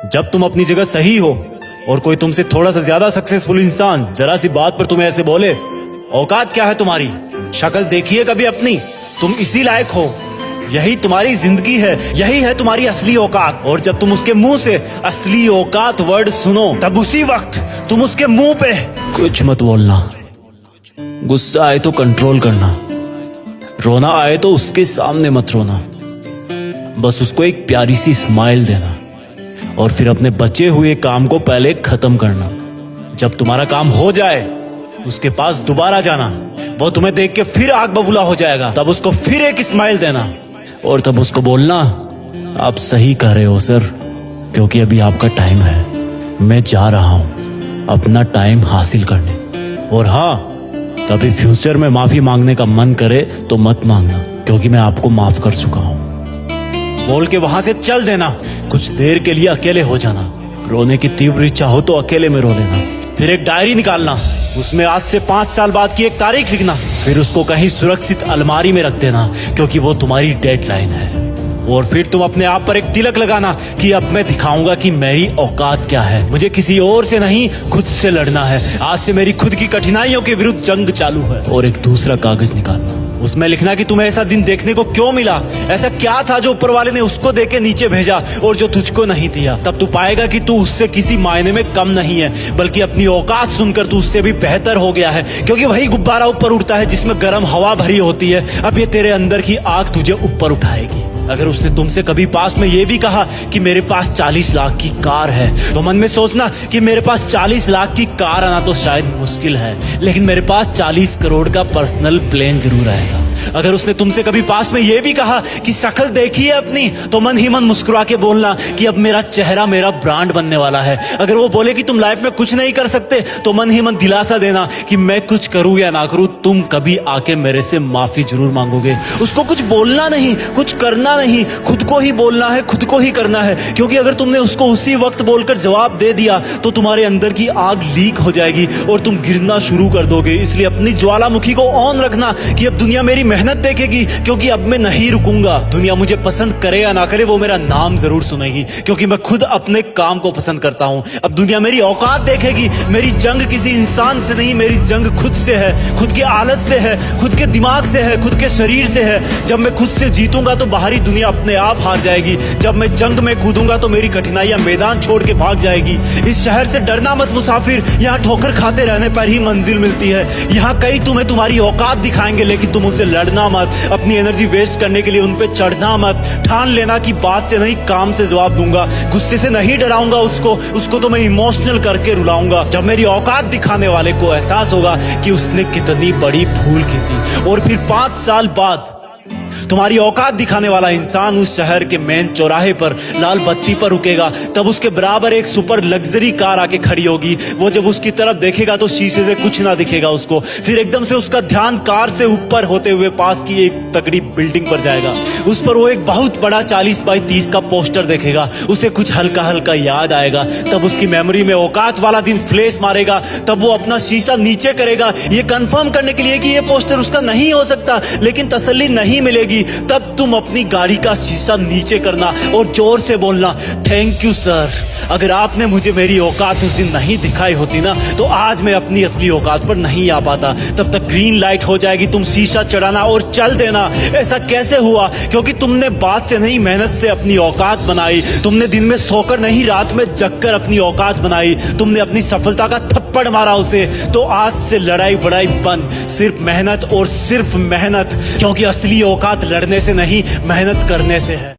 जब तुम अपनी जगह सही हो और कोई तुमसे थोड़ा सा ज्यादा सक्सेसफुल इंसान जरा सी बात पर तुम्हें ऐसे बोले, औकात क्या है तुम्हारी, शक्ल देखिए कभी अपनी, तुम इसी लायक हो, यही तुम्हारी जिंदगी है, यही है तुम्हारी असली औकात। और जब तुम उसके मुंह से असली औकात वर्ड सुनो, तब उसी वक्त तुम उसके मुंह पे कुछ मत बोलना, गुस्सा आए तो कंट्रोल करना, रोना आए तो उसके सामने मत रोना, बस उसको एक प्यारी सी स्माइल देना और फिर अपने बचे हुए काम को पहले खत्म करना। जब तुम्हारा काम हो जाए उसके पास दोबारा जाना, वो तुम्हें देख के फिर आग बबूला हो जाएगा, तब उसको फिर एक स्माइल देना और तब उसको बोलना, आप सही कह रहे हो सर, क्योंकि अभी आपका टाइम है, मैं जा रहा हूं अपना टाइम हासिल करने। और हाँ, कभी फ्यूचर में माफी मांगने का मन करे तो मत मांगना, क्योंकि मैं आपको माफ कर चुका हूं। बोल के वहां से चल देना, कुछ देर के लिए अकेले हो जाना, रोने की तीव्र इच्छा हो तो अकेले में रो लेना, फिर एक डायरी निकालना, उसमें आज से 5 साल बाद की एक तारीख लिखना, फिर उसको कहीं सुरक्षित अलमारी में रख देना, क्योंकि वो तुम्हारी डेडलाइन है। और फिर तुम अपने आप पर एक तिलक लगाना कि अब मैं दिखाऊंगा कि मेरी औकात क्या है, मुझे किसी और से नहीं खुद से लड़ना है, आज से मेरी खुद की कठिनाइयों के विरुद्ध जंग चालू है। और एक दूसरा कागज निकालना, उसमें लिखना कि तुम्हें ऐसा दिन देखने को क्यों मिला, ऐसा क्या था जो ऊपर वाले ने उसको देके नीचे भेजा और जो तुझको नहीं दिया। तब तू पाएगा कि तू उससे किसी मायने में कम नहीं है, बल्कि अपनी औकात सुनकर तू उससे भी बेहतर हो गया है, क्योंकि वही गुब्बारा ऊपर उड़ता है जिसमें गर्म हवा भरी होती है। अब ये तेरे अंदर की आग तुझे ऊपर उठाएगी। अगर उसने तुमसे कभी पास में ये भी कहा कि मेरे पास 40 लाख की कार है, तो मन में सोचना कि मेरे पास 40 लाख की कार आना तो शायद मुश्किल है, लेकिन मेरे पास 40 करोड़ का पर्सनल प्लेन जरूर आएगा। अगर उसने तुमसे कभी पास में ये भी कहा कि शक्ल देखिए अपनी, तो मन ही मन मुस्कुरा के बोलना कि अब मेरा चेहरा मेरा ब्रांड बनने वाला है। अगर वो बोले कि तुम लाइफ में कुछ नहीं कर सकते, तो मन ही मन दिलासा देना कि मैं कुछ करूं या ना करूं, तुम कभी आके मेरे से माफी जरूर मांगोगे। उसको कुछ बोलना नहीं, कुछ करना नहीं, खुद को ही बोलना है, खुद को ही करना है, क्योंकि अगर तुमने उसको उसी वक्त बोलकर जवाब दे दिया तो तुम्हारे अंदर की आग लीक हो जाएगी और तुम गिरना शुरू कर दोगे। इसलिए अपनी ज्वालामुखी को ऑन रखना कि अब दुनिया मेरी मेहनत देखेगी, क्योंकि अब मैं नहीं रुकूंगा। दुनिया मुझे पसंद करे या ना करे, वो मेरा नाम जरूर सुनेगी, क्योंकि मैं खुद अपने काम को पसंद करता हूं। अब दुनिया मेरी औकात देखेगी, मेरी जंग किसी इंसान से नहीं, मेरी जंग खुद से है, खुद की आदत से है, खुद के दिमाग से है, खुद के शरीर से है। जब मैं खुद से जीतूंगा तो बाहरी दुनिया अपने आप हार जाएगी। जब मैं जंग में कूदूंगा तो मेरी कठिनाइयां मैदान छोड़ के भाग जाएगी। इस शहर से डरना मत मुसाफिर, यहाँ ठोकर खाते रहने पर ही मंजिल मिलती है। यहाँ कई तुम्हें तुम्हारी औकात दिखाएंगे, लेकिन तुम उनसे लड़ना मत, अपनी एनर्जी वेस्ट करने के लिए उन पे चढ़ना मत। ठान लेना कि बात से नहीं काम से जवाब दूंगा, गुस्से से नहीं डराऊंगा उसको तो मैं इमोशनल करके रुलाऊंगा। जब मेरी औकात दिखाने वाले को एहसास होगा कि उसने कितनी बड़ी भूल की थी, और फिर 5 साल बाद तुम्हारी औकात दिखाने वाला इंसान उस शहर के मेन चौराहे पर लाल बत्ती पर रुकेगा, तब उसके बराबर एक सुपर लग्जरी कार आके खड़ी होगी। वो जब उसकी तरफ देखेगा तो शीशे से कुछ ना दिखेगा उसको, फिर एकदम से उसका ध्यान कार से ऊपर होते हुए पास की एक तगड़ी बिल्डिंग पर जाएगा। उस पर वो एक बहुत बड़ा 40 बाई 30 का पोस्टर देखेगा, उसे कुछ हल्का हल्का याद आएगा। तब उसकी मेमोरी में औकात वाला दिन फ्लैश मारेगा। तब वो अपना शीशा नीचे करेगा, ये कंफर्म करने के लिए कि ये पोस्टर उसका नहीं हो सकता, लेकिन तसल्ली नहीं मिलेगी। तब तुम अपनी गाड़ी का शीशा नीचे करना और जोर से बोलना, थैंक यू सर, अगर आपने मुझे मेरी औकात उस दिन नहीं दिखाई होती ना, तो आज मैं अपनी असली औकात पर नहीं आ पाता। तब तक ग्रीन लाइट हो जाएगी, तुम शीशा चढ़ाना और चल देना। ऐसा कैसे हुआ? क्योंकि तुमने बात से नहीं मेहनत से अपनी औकात बनाई। तुमने दिन में सोकर नहीं रात में जगकर अपनी औकात बनाई। तुमने अपनी सफलता का थप्पड़ मारा उसे। तो आज से लड़ाई वड़ाई बंद, सिर्फ मेहनत और सिर्फ मेहनत, क्योंकि असली औकात लड़ने से नहीं मेहनत करने से है।